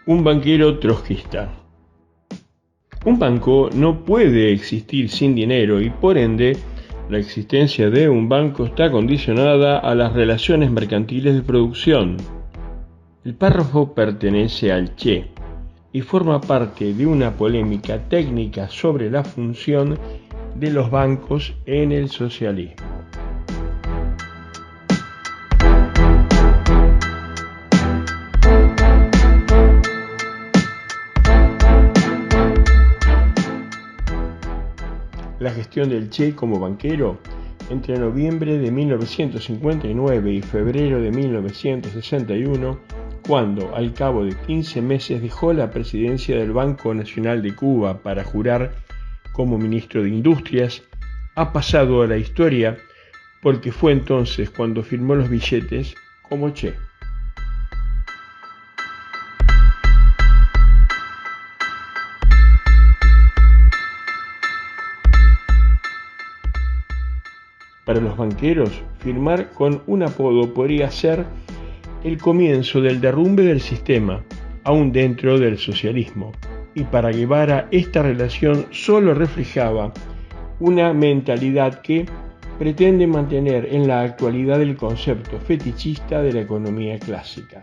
Un banquero trotskista. Un banco no puede existir sin dinero y por ende la existencia de un banco está condicionada a las relaciones mercantiles de producción. El párrafo pertenece al Che y forma parte de una polémica técnica sobre la función de los bancos en el socialismo. La gestión del Che como banquero entre noviembre de 1959 y febrero de 1961, cuando al cabo de 15 meses dejó la presidencia del Banco Nacional de Cuba para jurar como ministro de Industrias, ha pasado a la historia porque fue entonces cuando firmó los billetes como Che. Para los banqueros, firmar con un apodo podría ser el comienzo del derrumbe del sistema, aún dentro del socialismo. Y para Guevara esta relación solo reflejaba una mentalidad que pretende mantener en la actualidad el concepto fetichista de la economía clásica.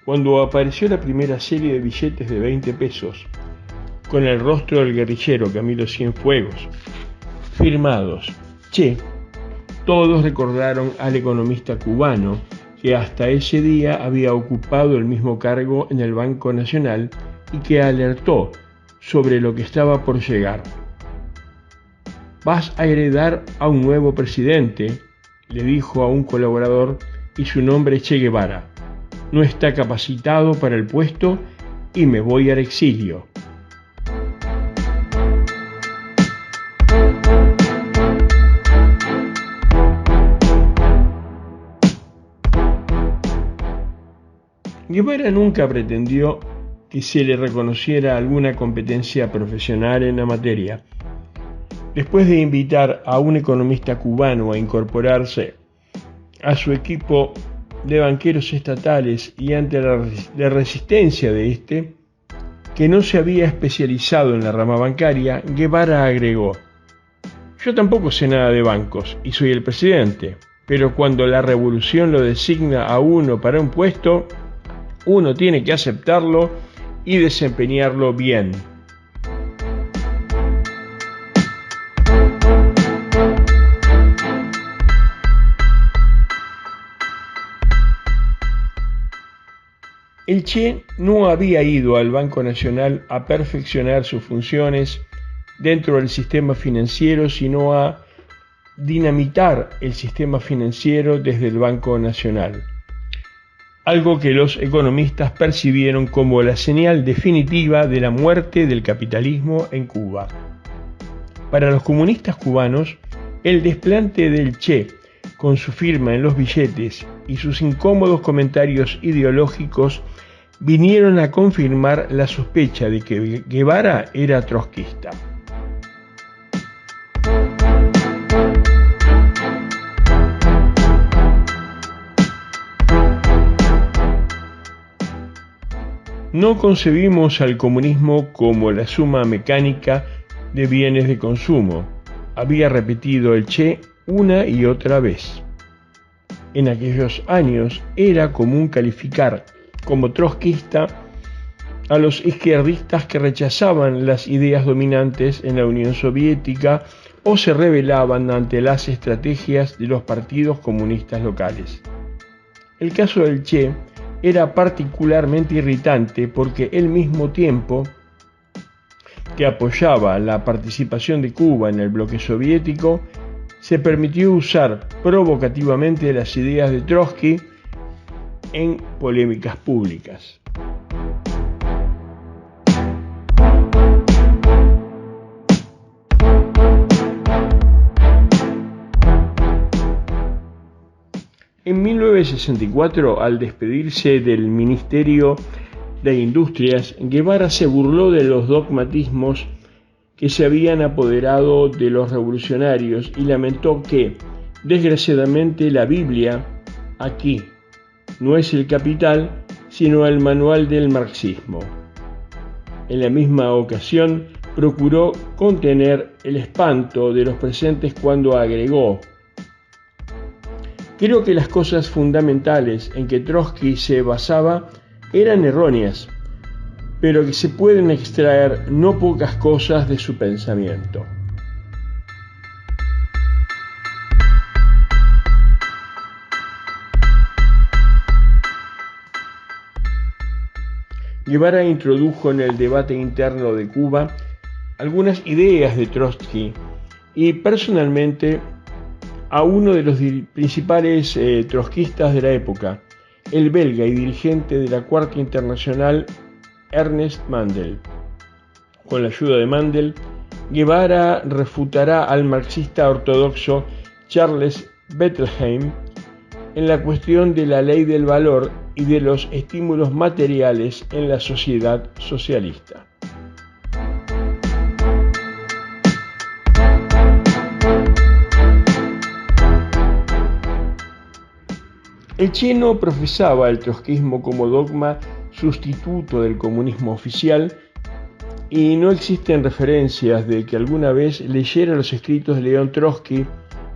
Cuando apareció la primera serie de billetes de 20 pesos, con el rostro del guerrillero Camilo Cienfuegos, firmados Che, todos recordaron al economista cubano que hasta ese día había ocupado el mismo cargo en el Banco Nacional y que alertó sobre lo que estaba por llegar. «Vas a heredar a un nuevo presidente», le dijo a un colaborador, y su nombre es Che Guevara. «No está capacitado para el puesto y me voy al exilio». Guevara nunca pretendió que se le reconociera alguna competencia profesional en la materia. Después de invitar a un economista cubano a incorporarse a su equipo de banqueros estatales y ante la resistencia de este, que no se había especializado en la rama bancaria, Guevara agregó: «Yo tampoco sé nada de bancos y soy el presidente, pero cuando la revolución lo designa a uno para un puesto, uno tiene que aceptarlo y desempeñarlo bien». El Che no había ido al Banco Nacional a perfeccionar sus funciones dentro del sistema financiero, sino a dinamitar el sistema financiero desde el Banco Nacional, algo que los economistas percibieron como la señal definitiva de la muerte del capitalismo en Cuba. Para los comunistas cubanos, el desplante del Che, con su firma en los billetes y sus incómodos comentarios ideológicos, vinieron a confirmar la sospecha de que Guevara era trotskista. No concebimos al comunismo como la suma mecánica de bienes de consumo, había repetido el Che una y otra vez. En aquellos años era común calificar como trotskista a los izquierdistas que rechazaban las ideas dominantes en la Unión Soviética o se rebelaban ante las estrategias de los partidos comunistas locales. El caso del Che era particularmente irritante porque al mismo tiempo que apoyaba la participación de Cuba en el bloque soviético, se permitió usar provocativamente las ideas de Trotsky en polémicas públicas. En 1964, al despedirse del Ministerio de Industrias, Guevara se burló de los dogmatismos que se habían apoderado de los revolucionarios y lamentó que, desgraciadamente, la Biblia, aquí, no es el Capital, sino el manual del marxismo. En la misma ocasión, procuró contener el espanto de los presentes cuando agregó: creo que las cosas fundamentales en que Trotsky se basaba eran erróneas, pero que se pueden extraer no pocas cosas de su pensamiento. Guevara introdujo en el debate interno de Cuba algunas ideas de Trotsky y personalmente a uno de los principales trotskistas de la época, el belga y dirigente de la Cuarta Internacional, Ernest Mandel. Con la ayuda de Mandel, Guevara refutará al marxista ortodoxo Charles Bettelheim en la cuestión de la ley del valor y de los estímulos materiales en la sociedad socialista. El Che no profesaba el trotskismo como dogma sustituto del comunismo oficial y no existen referencias de que alguna vez leyera los escritos de León Trotsky,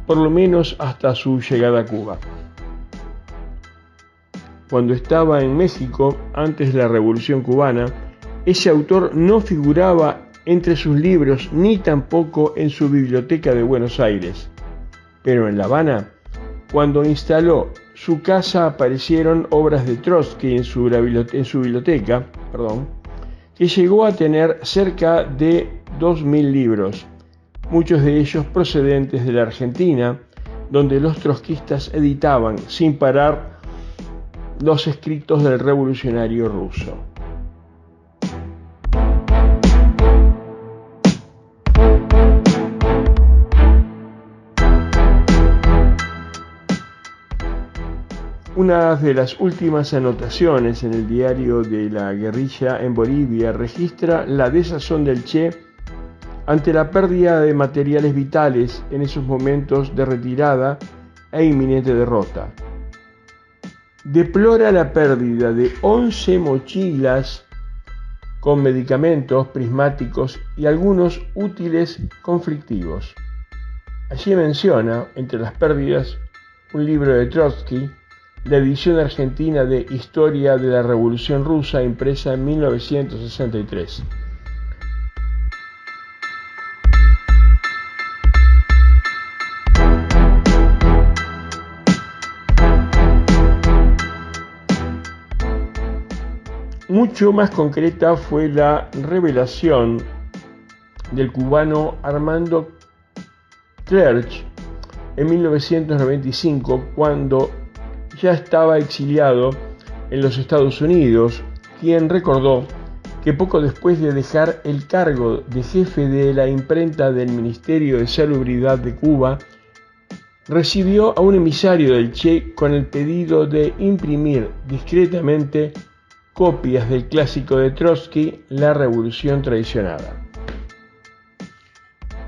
por lo menos hasta su llegada a Cuba. Cuando estaba en México, antes de la Revolución Cubana, ese autor no figuraba entre sus libros ni tampoco en su biblioteca de Buenos Aires. Pero en La Habana, cuando instaló su casa, aparecieron obras de Trotsky en su biblioteca, que llegó a tener cerca de 2.000 libros, muchos de ellos procedentes de la Argentina, donde los trotskistas editaban sin parar los escritos del revolucionario ruso. Una de las últimas anotaciones en el diario de la guerrilla en Bolivia registra la desazón del Che ante la pérdida de materiales vitales en esos momentos de retirada e inminente derrota. Deplora la pérdida de 11 mochilas con medicamentos, prismáticos y algunos útiles conflictivos. Allí menciona, entre las pérdidas, un libro de Trotsky, la edición argentina de Historia de la Revolución Rusa, impresa en 1963. Mucho más concreta fue la revelación del cubano Armando Clerch en 1995, cuando ya estaba exiliado en los Estados Unidos, quien recordó que poco después de dejar el cargo de jefe de la imprenta del Ministerio de Salubridad de Cuba, recibió a un emisario del Che con el pedido de imprimir discretamente copias del clásico de Trotsky, La Revolución Traicionada.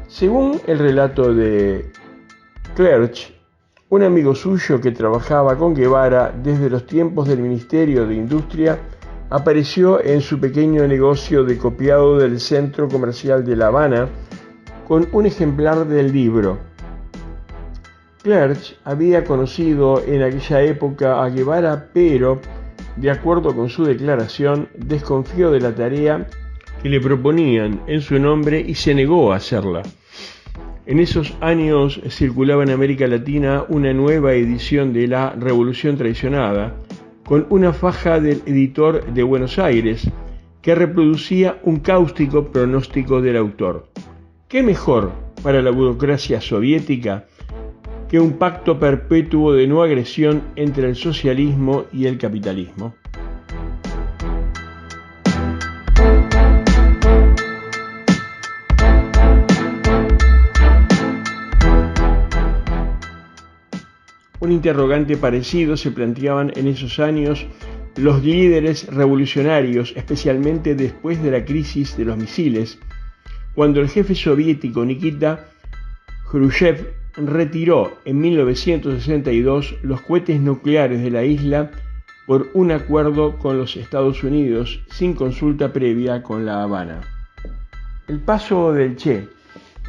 Según el relato de Clerch, un amigo suyo que trabajaba con Guevara desde los tiempos del Ministerio de Industria apareció en su pequeño negocio de copiado del Centro Comercial de La Habana con un ejemplar del libro. Clerch había conocido en aquella época a Guevara, pero, de acuerdo con su declaración, desconfió de la tarea que le proponían en su nombre y se negó a hacerla. En esos años circulaba en América Latina una nueva edición de La Revolución Traicionada, con una faja del editor de Buenos Aires que reproducía un cáustico pronóstico del autor. ¿Qué mejor para la burocracia soviética que un pacto perpetuo de no agresión entre el socialismo y el capitalismo? Un interrogante parecido se planteaban en esos años los líderes revolucionarios, especialmente después de la crisis de los misiles, cuando el jefe soviético Nikita Khrushchev retiró en 1962 los cohetes nucleares de la isla por un acuerdo con los Estados Unidos sin consulta previa con La Habana. El paso del Che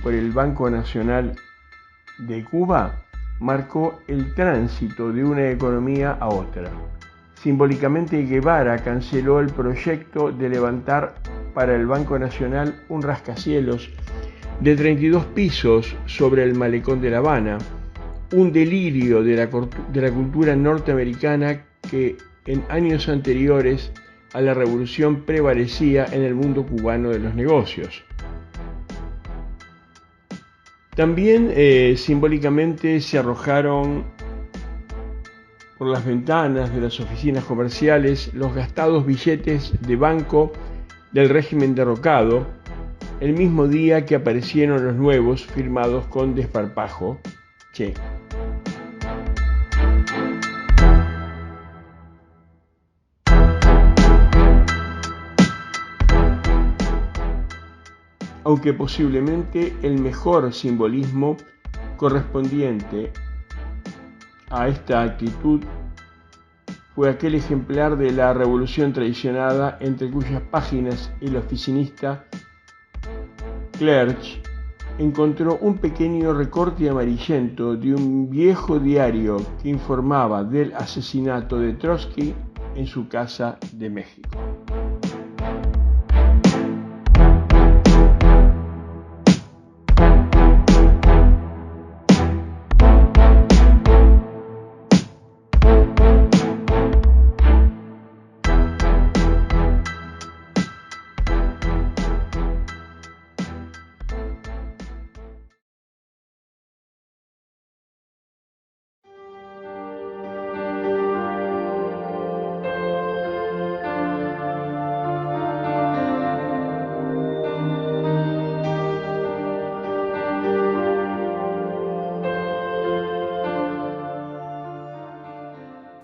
por el Banco Nacional de Cuba marcó el tránsito de una economía a otra. Simbólicamente, Guevara canceló el proyecto de levantar para el Banco Nacional un rascacielos de 32 pisos sobre el malecón de La Habana, un delirio de la cultura norteamericana que en años anteriores a la revolución prevalecía en el mundo cubano de los negocios. También simbólicamente se arrojaron por las ventanas de las oficinas comerciales los gastados billetes de banco del régimen derrocado, el mismo día que aparecieron los nuevos firmados con desparpajo Che. Aunque posiblemente el mejor simbolismo correspondiente a esta actitud fue aquel ejemplar de la revolución traicionada entre cuyas páginas el oficinista Clerch encontró un pequeño recorte amarillento de un viejo diario que informaba del asesinato de Trotsky en su casa de México.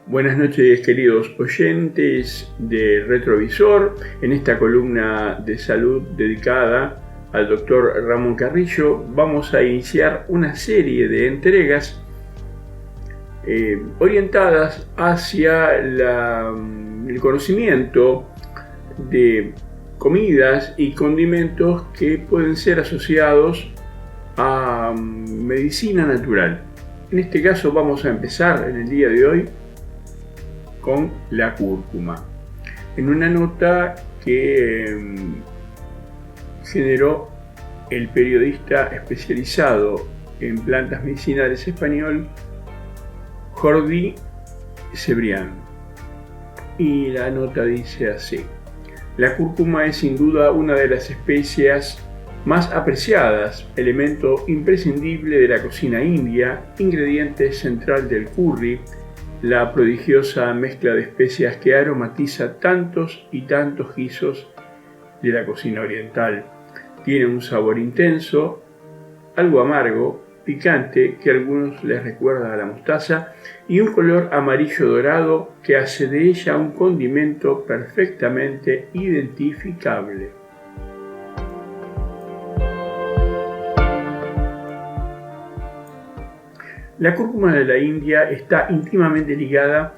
Buenas noches, queridos oyentes de Retrovisor. En esta columna de salud dedicada al doctor Ramón Carrillo vamos a iniciar una serie de entregas orientadas hacia el conocimiento de comidas y condimentos que pueden ser asociados a medicina natural. En este caso vamos a empezar en el día de hoy con la cúrcuma, en una nota que generó el periodista especializado en plantas medicinales español Jordi Cebrián. Y la nota dice así: la cúrcuma es sin duda una de las especias más apreciadas, elemento imprescindible de la cocina india, ingrediente central del curry, la prodigiosa mezcla de especias que aromatiza tantos y tantos guisos de la cocina oriental. Tiene un sabor intenso, algo amargo, picante, que a algunos les recuerda a la mostaza, y un color amarillo dorado que hace de ella un condimento perfectamente identificable. La cúrcuma de la India está íntimamente ligada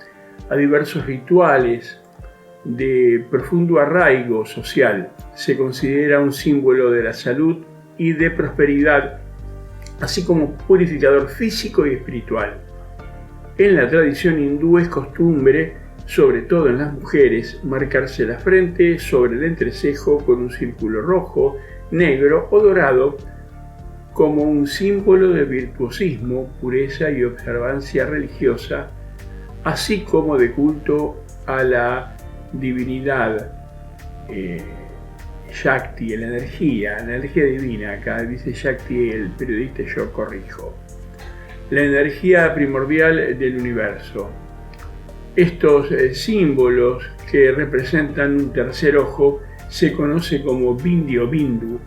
a diversos rituales de profundo arraigo social. Se considera un símbolo de la salud y de prosperidad, así como purificador físico y espiritual. En la tradición hindú es costumbre, sobre todo en las mujeres, marcarse la frente sobre el entrecejo con un círculo rojo, negro o dorado, como un símbolo de virtuosismo, pureza y observancia religiosa, así como de culto a la divinidad Shakti, la energía divina. Acá dice Shakti, el periodista, yo corrijo. La energía primordial del universo. Estos símbolos que representan un tercer ojo se conoce como Bindi o Bindu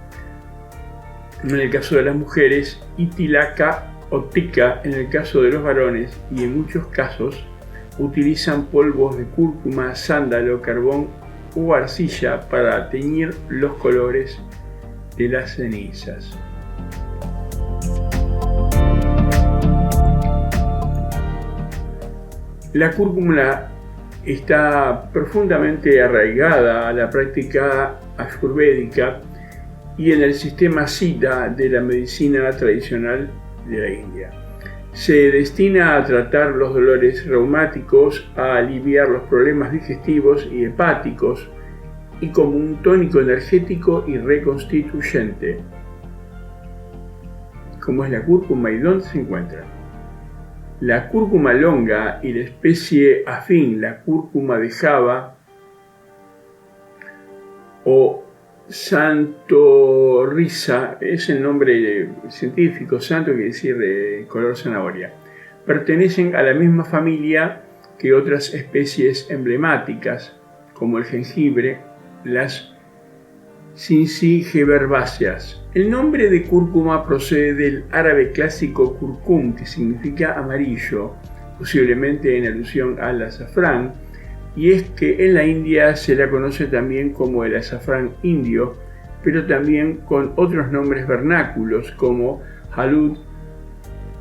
en el caso de las mujeres, y Tilaka o Tika en el caso de los varones, y en muchos casos utilizan polvos de cúrcuma, sándalo, carbón o arcilla para teñir los colores de las cenizas. La cúrcuma está profundamente arraigada a la práctica ayurvédica y en el sistema Siddha de la medicina tradicional de la India. Se destina a tratar los dolores reumáticos, a aliviar los problemas digestivos y hepáticos y como un tónico energético y reconstituyente. ¿Cómo es la cúrcuma y dónde se encuentra? La cúrcuma longa y la especie afín, la cúrcuma de Java o Santorrhiza, es el nombre científico, santo quiere decir de color zanahoria, pertenecen a la misma familia que otras especies emblemáticas como el jengibre, las Cinsigeberbáceas. El nombre de cúrcuma procede del árabe clásico curcum, que significa amarillo, posiblemente en alusión al azafrán, y es que en la India se la conoce también como el azafrán indio, pero también con otros nombres vernáculos como halud,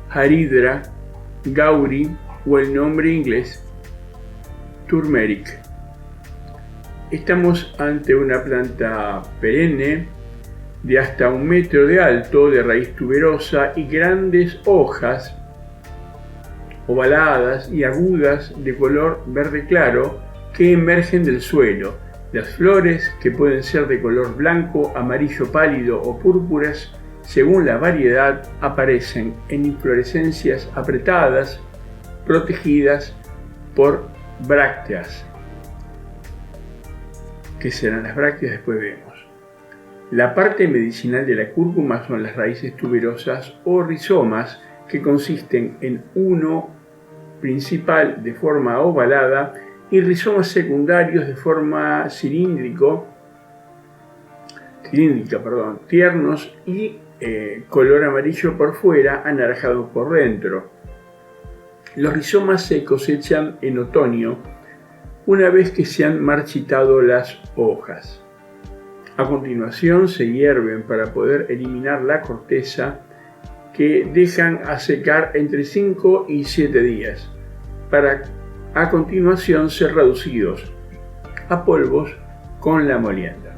haridra, gauri o el nombre inglés turmeric. Estamos ante una planta perenne de hasta 1 metro de alto, de raíz tuberosa y grandes hojas ovaladas y agudas de color verde claro que emergen del suelo. Las flores, que pueden ser de color blanco, amarillo pálido o púrpuras, según la variedad, aparecen en inflorescencias apretadas, protegidas por brácteas. ¿Qué serán las brácteas? Después vemos. La parte medicinal de la cúrcuma son las raíces tuberosas o rizomas, que consisten en uno principal de forma ovalada y rizomas secundarios de forma cilíndrica, tiernos y color amarillo por fuera, anaranjado por dentro. Los rizomas se cosechan en otoño, una vez que se han marchitado las hojas. A continuación se hierven para poder eliminar la corteza, que dejan a secar entre 5 y 7 días, para a continuación ser reducidos a polvos con la molienda.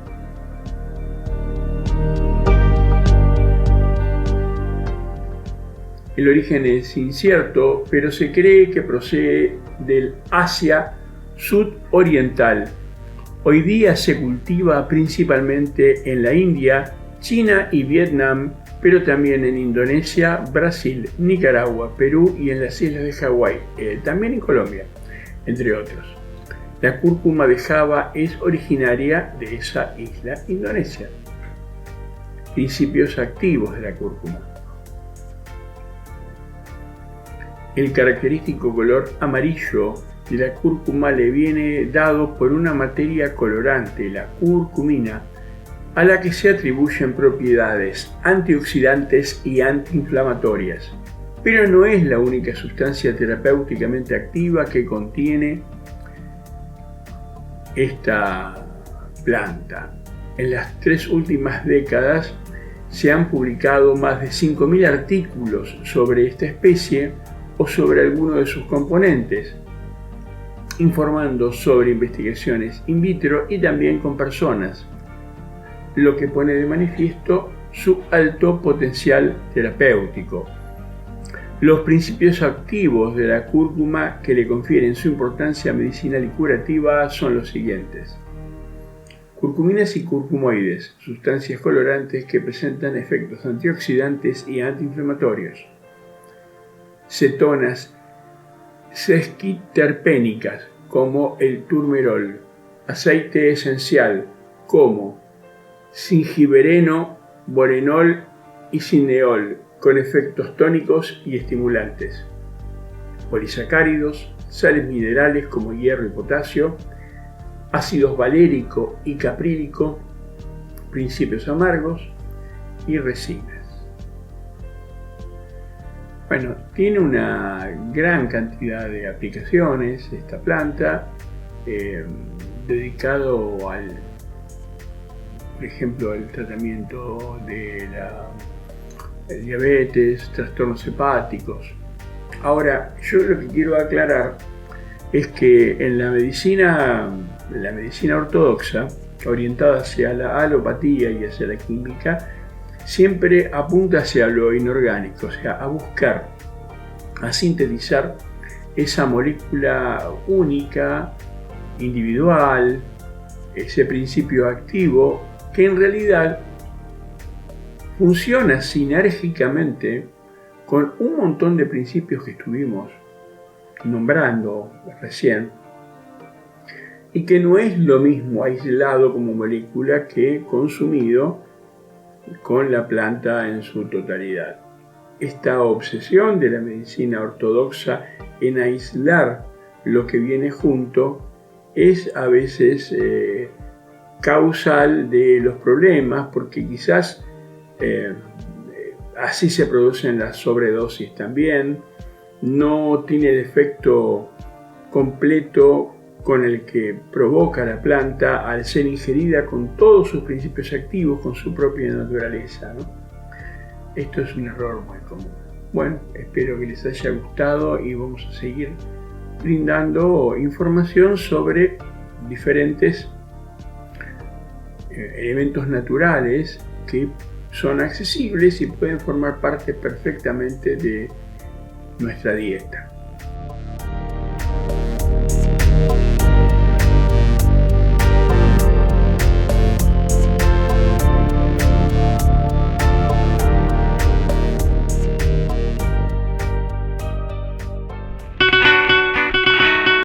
El origen es incierto, pero se cree que procede del Asia sudoriental. Hoy día se cultiva principalmente en la India, China y Vietnam, pero también en Indonesia, Brasil, Nicaragua, Perú y en las islas de Hawái, también en Colombia, entre otros. La cúrcuma de Java es originaria de esa isla indonesia. Principios activos de la cúrcuma. El característico color amarillo de la cúrcuma le viene dado por una materia colorante, la curcumina, a la que se atribuyen propiedades antioxidantes y antiinflamatorias, pero no es la única sustancia terapéuticamente activa que contiene esta planta. En las 3 últimas décadas se han publicado más de 5.000 artículos sobre esta especie o sobre alguno de sus componentes, informando sobre investigaciones in vitro y también con personas, lo que pone de manifiesto su alto potencial terapéutico. Los principios activos de la cúrcuma que le confieren su importancia medicinal y curativa son los siguientes. Curcuminas y curcumoides, sustancias colorantes que presentan efectos antioxidantes y antiinflamatorios. Cetonas sesquiterpénicas, como el turmerol. Aceite esencial, como singibereno, borenol y cineol, con efectos tónicos y estimulantes. Polisacáridos, sales minerales como hierro y potasio, ácidos valérico y caprílico, principios amargos y resinas. Bueno, tiene una gran cantidad de aplicaciones esta planta, dedicado al por ejemplo, el tratamiento de el diabetes, trastornos hepáticos. Ahora, yo lo que quiero aclarar es que en la medicina ortodoxa, orientada hacia la alopatía y hacia la química, siempre apunta hacia lo inorgánico, o sea, a buscar, a sintetizar esa molécula única, individual, ese principio activo que en realidad funciona sinérgicamente con un montón de principios que estuvimos nombrando recién, y que no es lo mismo aislado como molécula que consumido con la planta en su totalidad. Esta obsesión de la medicina ortodoxa en aislar lo que viene junto es a veces causal de los problemas, porque quizás así se producen las sobredosis también, no tiene el efecto completo con el que provoca la planta al ser ingerida con todos sus principios activos, con su propia naturaleza, ¿no? Esto es un error muy común. Bueno, espero que les haya gustado y vamos a seguir brindando información sobre diferentes elementos naturales que son accesibles y pueden formar parte perfectamente de nuestra dieta.